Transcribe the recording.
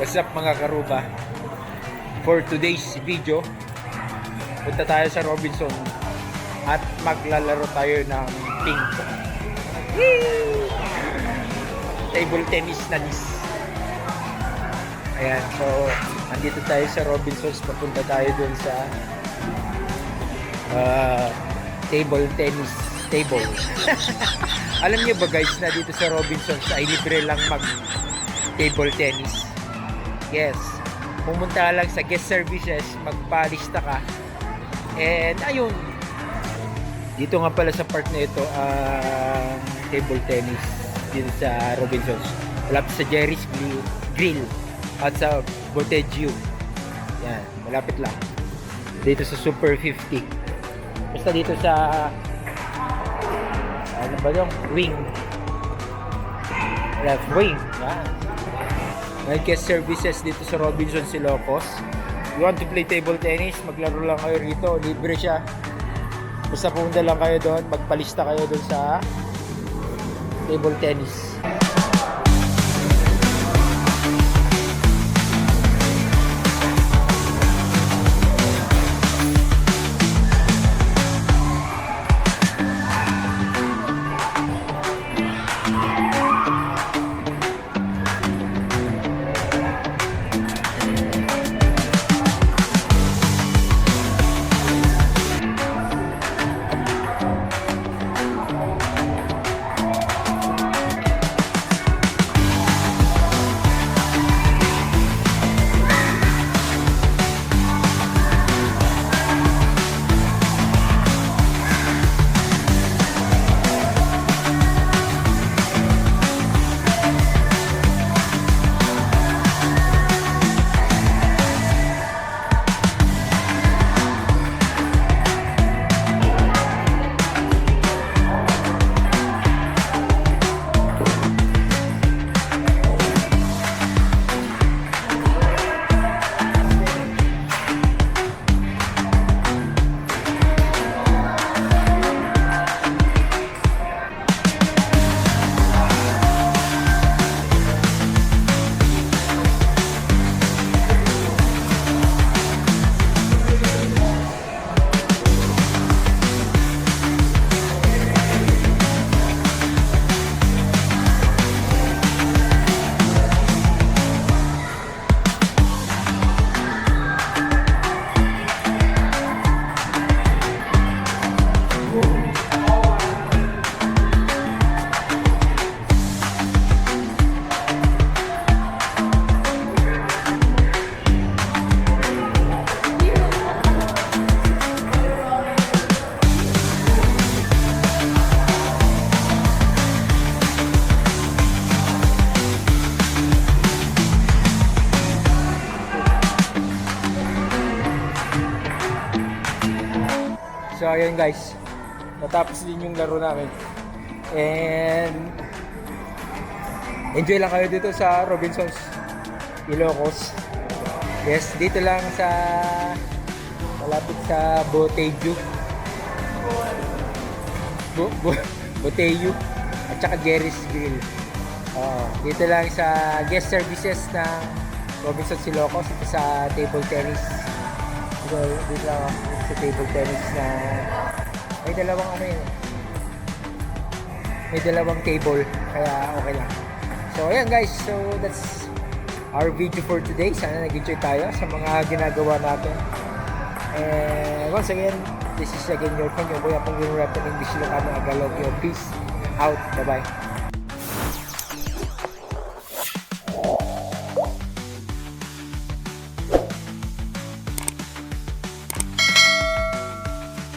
What's up mga karuba? For today's video, punta tayo sa Robinson at maglalaro tayo ng ping pong. Table tennis na nis. Ayan, so andito tayo sa Robinsons. Papunta tayo dun sa table tennis table. Alam niyo ba guys na dito sa Robinsons ay libre lang mag table tennis? Yes, pumunta lang sa guest services, magpalista ka, and ayun, dito nga pala sa part na ito table tennis dito sa Robinsons, malapit sa Jerry's Grill at sa Boteggio. Yan, malapit lang dito sa Super 50, basta dito sa ano ba yung left wing. Yan, may guest services dito sa Robinsons Ilocos. You want to play table tennis, maglaro lang kayo rito, libre siya. Basta pumunta lang kayo doon, magpalista kayo doon sa table tennis. So ayun guys, natapos din yung laro namin, and enjoy lang kayo dito sa Robinsons Ilocos. Yes, dito lang sa malapit sa Boteggio Boteggio at saka Jerry's Grill. Dito lang sa guest services ng Robinsons Ilocos, ito sa table tennis. Dito lang sa table tennis na may dalawang may dalawang table, kaya okay lang. So ayan guys, so that's our video for today. Sana nag-enjoy tayo sa mga ginagawa natin, and once again, this is again your friend, your boy Apong Yung Rep in English Ilocano Agalog. Peace out, bye bye.